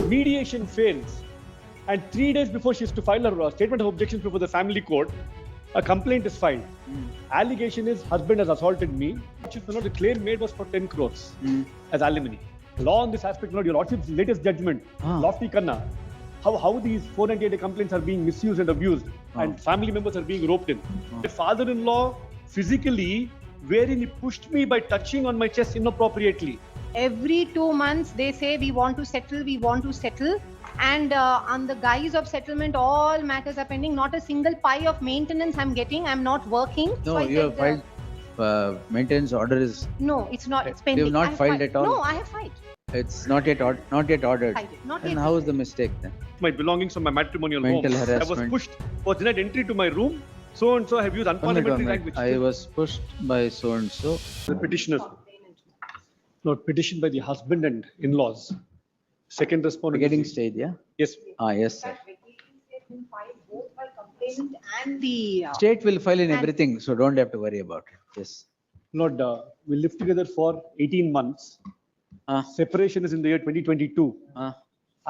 Mediation fails, and 3 days before she is to file her statement of objections before the family court, a complaint is filed. Allegation is husband has assaulted me. The claim made was for 10 crores as alimony. Law on this aspect, your lordship's latest judgment, lofty Kanna, how these 498A complaints are being misused and abused, and family members are being roped in. My father-in-law physically, wherein he pushed me by touching on my chest inappropriately. Every 2 months, they say we want to settle. And on the guise of settlement, all matters are pending. Not a single pie of maintenance I'm getting. I'm not working. No, So you have filed maintenance order is. No, it's not. It's pending. You have not filed at all. No, I have filed. It's not yet ordered. Not Then yet. how is the mistake then? My belongings from my matrimonial Mental home. harassment. I was pushed, was denied entry to my room. So and so have used unparliamentary language. I was pushed by so and so. The petitioner. Not petitioned by the husband and in-laws. Second respondent. Getting stayed, yeah? Yes. Yes, sir. Both by complainant and the State will file in everything, so don't have to worry about it. Yes. Lord, we lived together for 18 months. Separation is in the year 2022.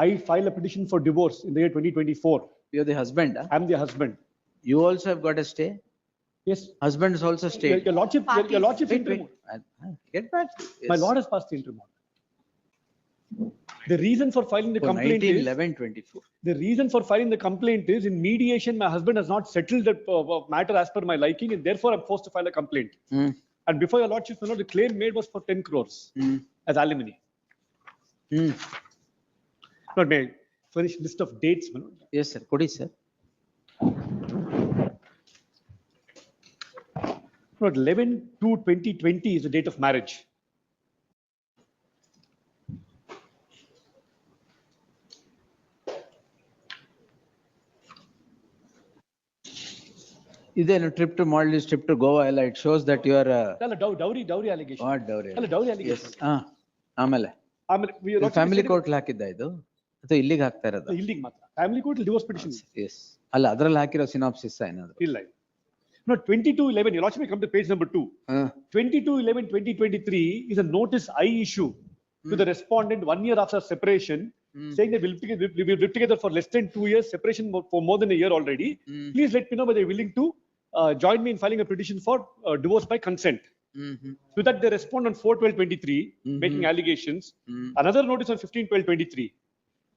I file a petition for divorce in the year 2024. You're the husband, huh? I'm the husband. You also have got a stay? Yes. Husband is also stayed. Your lordship, your lordship's interim. Get back. My lord has passed the interim order. The reason for filing the complaint 19/11/24. The reason for filing the complaint is in mediation, my husband has not settled the matter as per my liking, and therefore I'm forced to file a complaint. And before your lordship, the claim made was for 10 crores as alimony. Lord, may I furnish list of dates? Yes, sir. Could you, sir? Lord, 11/2/2020 is the date of marriage. Is there a trip to Maldives, trip to Goa? It shows that you are. Dowry allegation. What dowry? Dowry allegation. Yes. ಆಮೇಲೆ family court ಹಾಕಿದ್ದ ಇದು ಅಥವಾ ಇಲ್ಲಿಗೆ ಹಾಕ್ತಾ ಇರೋದು? ಇಲ್ಲಿಗೆ ಮಾತ್ರ. Family court divorce petition. Yes. ಅಲ್ಲ ಅದ್ರಲ್ಲಿ ಹಾಕಿರೋ ಸಿನಾಪ್ಸಿಸ್ ಏನಾದ್ರು? ಇಲ್ಲ. No, 22/11, your lordship may come to page number 2. 22/11/2023 is a notice I issue to the respondent 1 year after separation, saying that we've lived together for less than 2 years, separation for more than a year already. Please let me know whether you're willing to join me in filing a petition for divorce by consent. To that they respond on 4/12/23, making allegations. Another notice on 15/12/23.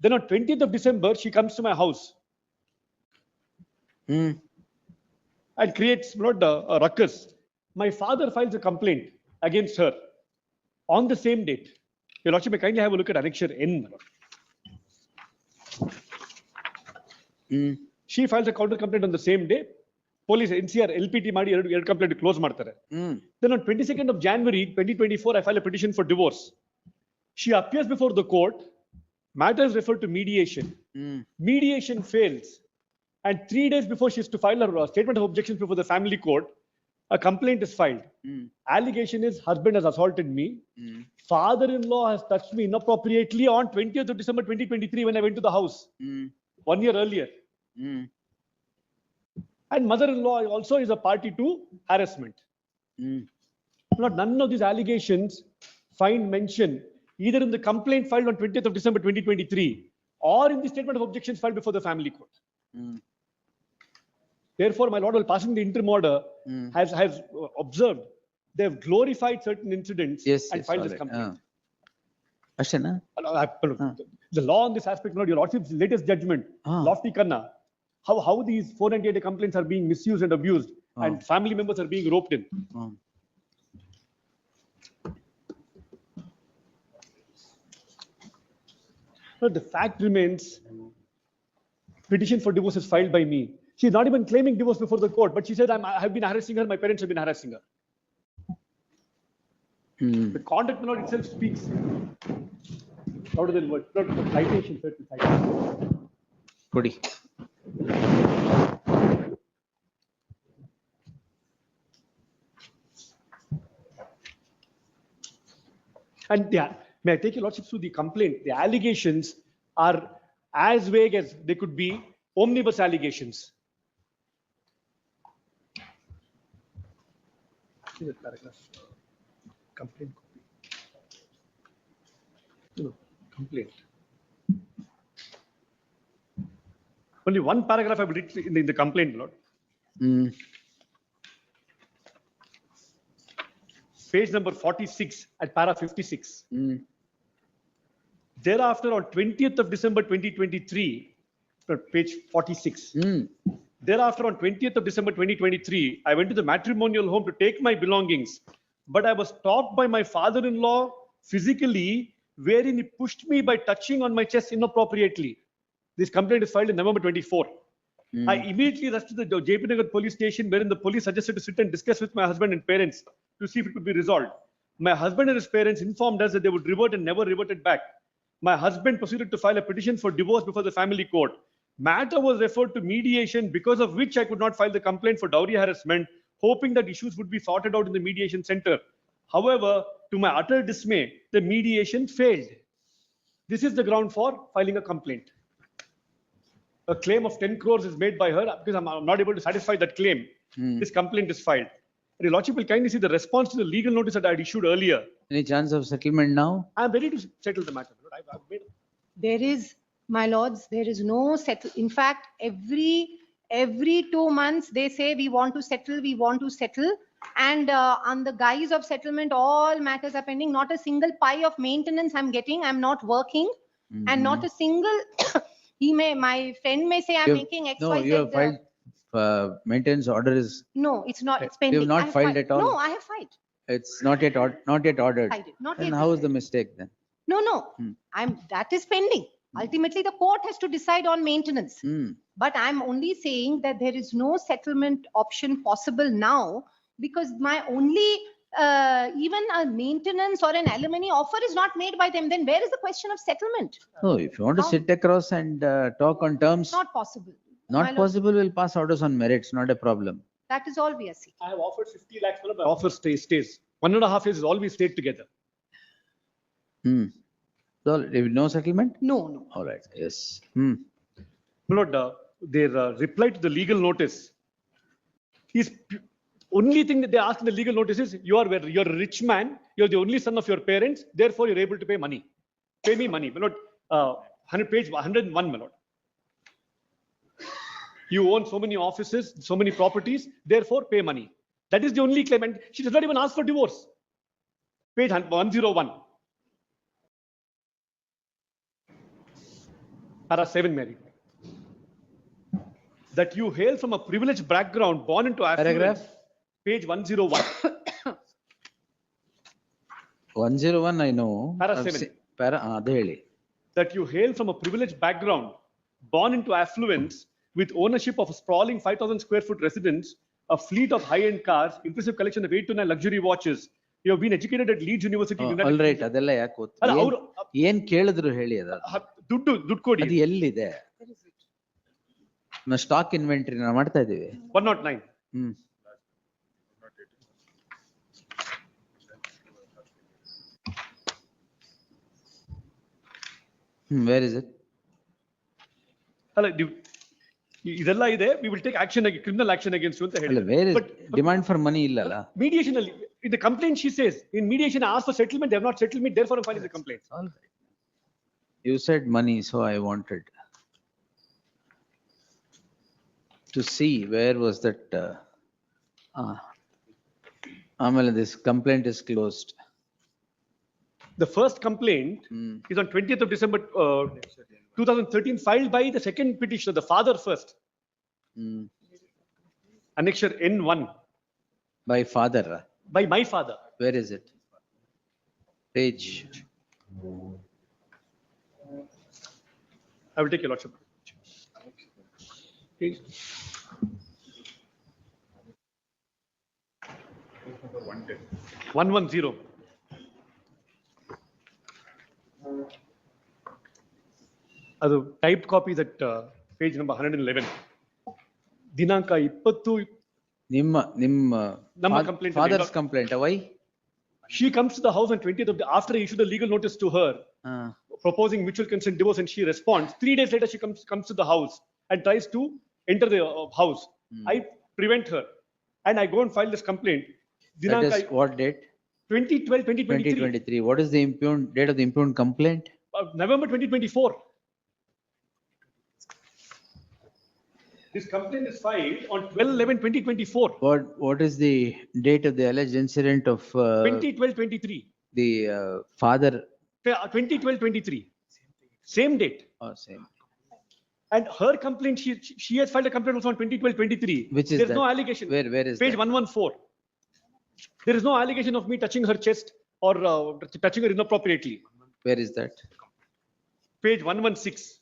Then on 20th of December, she comes to my house. And creates a ruckus. My father files a complaint against her on the same date. Your lordship may kindly have a look at annexure N. She files a counter complaint on the same day. Police NCR LPT ಮಾಡಿ ಎರಡು complaint close ಮಾಡ್ತಾರೆ. Then on 22nd of January 2024, I file a petition for divorce. She appears before the court. Matter is referred to mediation. Mediation fails. And 3 days before she is to file her statement of objections before the family court, a complaint is filed. Allegation is husband has assaulted me. Father-in-law has touched me inappropriately on 20th of December 2023 when I went to the house 1 year earlier. And mother-in-law also is a party to harassment. None of these allegations find mention either in the complaint filed on 20th of December 2023 or in the statement of objections filed before the family court. Therefore, my lord, while passing the interim order, has observed they have glorified certain incidents and filed this complaint. ಅಷ್ಟೇನಾ? The law on this aspect, your lordship's latest judgment, lofty Kanna, how these 498A complaints are being misused and abused, and family members are being roped in. So the fact remains, petition for divorce is filed by me. She's not even claiming divorce before the court, but she said, I have been harassing her, my parents have been harassing her. The conduct itself speaks. Louder than words. Citation, certain citation. ಕೊಡಿ. And may I take your lordship through the complaint? The allegations are as vague as they could be, omnibus allegations. See that paragraph. Complaint copy. No, complaint. Only one paragraph I will read in the complaint, Lord. Page number 46 at para 56. Thereafter, on 20th of December 2023, page 46. Thereafter, on 20th of December 2023, I went to the matrimonial home to take my belongings, but I was stopped by my father-in-law physically, wherein he pushed me by touching on my chest inappropriately. This complaint is filed in November 24. I immediately rushed to the JP Nagar police station, wherein the police suggested to sit and discuss with my husband and parents to see if it could be resolved. My husband and his parents informed us that they would revert and never reverted back. My husband proceeded to file a petition for divorce before the family court. Matter was referred to mediation, because of which I could not file the complaint for dowry harassment, hoping that issues would be sorted out in the mediation center. However, to my utter dismay, the mediation failed. This is the ground for filing a complaint. A claim of 10 crores is made by her because I'm not able to satisfy that claim. This complaint is filed. Your Lordship will kindly see the response to the legal notice that I had issued earlier. Any chance of settlement now? I am ready to settle the matter. I've made... There is, my lords, there is no settle. In fact, every 2 months they say we want to settle, and on the guise of settlement, all matters are pending. Not a single pie of maintenance I'm getting. I'm not working, and not a single. My friend may say I'm making X, No, Y, Z. you have filed maintenance order is. No, it's not. It's pending. You have not I have filed at all? No, I have filed. It's not yet ordered. Filed it, not Then yet how is the decided. mistake then? No. That is pending. Ultimately, the court has to decide on maintenance. But I'm only saying that there is no settlement option possible now, because my only even a maintenance or an alimony offer is not made by them. Then where is the question of settlement? No, if you want to How? sit across and talk on terms, Not possible. My not lord, possible, we'll pass orders on merits, not a problem. That is all we are seeking. I have offered 50 lakhs, my offer stays. 1.5 years is all we stayed together. So, no settlement? No. All right, yes. My Lord, their reply to the legal notice is only thing that they ask in the legal notice is you're a rich man, you're the only son of your parents, therefore you're able to pay money. Pay me money. My Lord, page 101, my Lord. You own so many offices, so many properties, therefore pay money. That is the only claim, and she does not even ask for divorce. Page 101. Para 7, Mary. That you hail from a privileged background, born into affluence. Paragraph? Page 101. 101 I know. Para I've 7. adu ಹೇಳಿ. That you hail from a privileged background, born into affluence, with ownership of a sprawling 5,000 square foot residence, a fleet of high-end cars, impressive collection of 8 to 9 luxury watches. You have been educated at Leeds University. All right, ಅದೆಲ್ಲ ಯಾಕೆ ಗೊತ್ತು? ಏನ್ ಕೇಳಿದ್ರು ಹೇಳಿ ಅದ. ದುಡ್ಡು ಕೊಡಿ. ಅದು ಎಲ್ಲಿದೆ? ನಾವು ಸ್ಟಾಕ್ ಇನ್ವೆಂಟರಿ ಮಾಡ್ತಾ ಇದೀವಿ. 109. Where is it? ಅಲ್ಲ ಇದೆಲ್ಲ ಇದೆ, we will take action, criminal action against you ಅಂತ ಹೇಳಿ. Where is demand for money illala? Mediation ಅಲ್ಲಿ in the complaint she says, in mediation I asked for settlement, they have not settled me, therefore I'm filing the complaint. All right. You said money, so I wanted to see where was that. Amala, this complaint is closed. The first complaint is on 20th of December 2013, filed by the second petitioner, the father first. Annexure N1. By father? By my father. Where is it? Page. I will take your lordship. Page. Number 110. ಅದು type copy that page number 111. ದಿನಾಂಕ 20. ನಿಮ್ಮ complaint. Father's complaint. Why? She comes to the house on 20th of after I issued the legal notice to her, proposing mutual consent divorce, and she responds. 3 days later, she comes to the house and tries to enter the house. I prevent her, and I go and file this complaint. That is what date? 2012, 2023. 2023. What is the date of the impugned complaint? November 2024. This complaint is filed on 12/11/2024, What is the date of the alleged incident of 2012-23, the father? 2012-23, same date. Oh, same. And her complaint, she has filed a complaint also on 2012-23. Which is There's that? no allegation. Where is Page that? 114. There is no allegation of me touching her chest or touching her inappropriately. Where is that? Page 116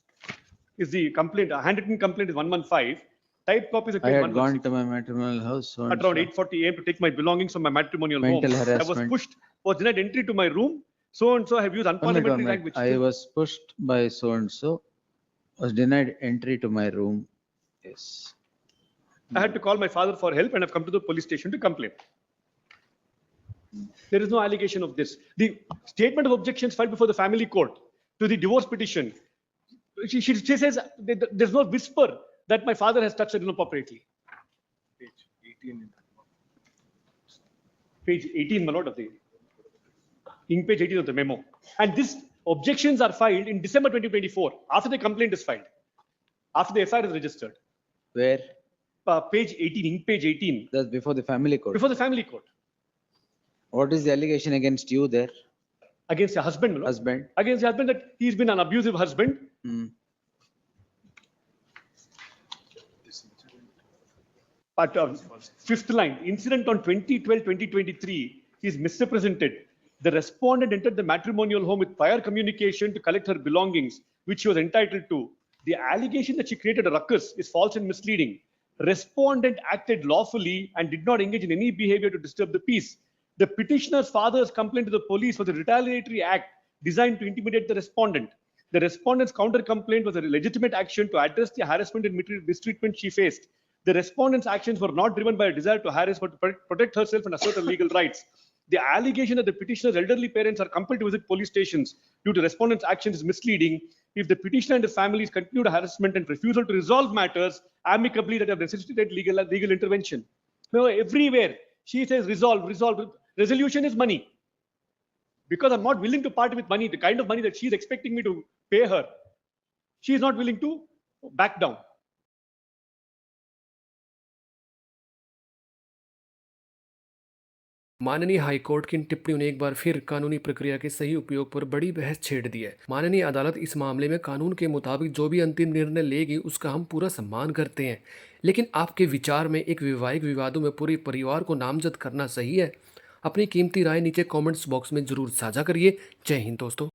is the complaint. A handwritten complaint is 115. Type copies of I page had gone 116. to my matrimonial house. So and At around so. 8:40 a.m. to take my belongings from my matrimonial Mental home. I was harassment. pushed, was denied entry to my room. So and so have used One minute, unparliamentary language. I was pushed by so and so, was denied entry to my room. Yes. I had to call my father for help and I've come to the police station to complain. There is no allegation of this. The statement of objections filed before the family court to the divorce petition, she says there's no whisper that my father has touched her inappropriately. Page 18, my lord, of the in page 18 of the memo. And these objections are filed in December 2024, after the complaint is filed, after the FIR is registered. Where? Page 18, in page 18, That's before the family court. before the family court, What is the allegation against you there? against the husband, my lord. Husband? Against the husband, that he's been an abusive husband. Hmm. But fifth line, incident on 2012-2023 is misrepresented. The respondent entered the matrimonial home with prior communication to collect her belongings, which she was entitled to. The allegation that she created a ruckus is false and misleading. Respondent acted lawfully and did not engage in any behavior to disturb the peace. The petitioner's father's complaint to the police was a retaliatory act designed to intimidate the respondent. The respondent's counter complaint was a legitimate action to address the harassment and mistreatment she faced. The respondent's actions were not driven by a desire to harass but to protect herself and assert her legal rights. The allegation that the petitioner's elderly parents are compelled to visit police stations due to respondent's actions is misleading. If the petitioner and his family's continued harassment and refusal to resolve matters amicably that have necessitated legal intervention. Now, everywhere she says resolve. Resolution is money. Because I'm not willing to part with money, the kind of money that she's expecting me to pay her, she is not willing to back down. माननीय high court की इन टिप्पणियों ने एक बार फिर कानूनी प्रक्रिया के सही उपयोग पर बड़ी बहस छेड़ दी है। माननीय अदालत इस मामले में कानून के मुताबिक जो भी अंतिम निर्णय लेगी उसका हम पूरा सम्मान करते हैं, लेकिन आपके विचार में एक वैवाहिक विवादों में पूरे परिवार को नामजद करना सही है? अपनी कीमती राय नीचे कमेंट्स बॉक्स में जरूर साझा करिए। जय हिंद दोस्तों।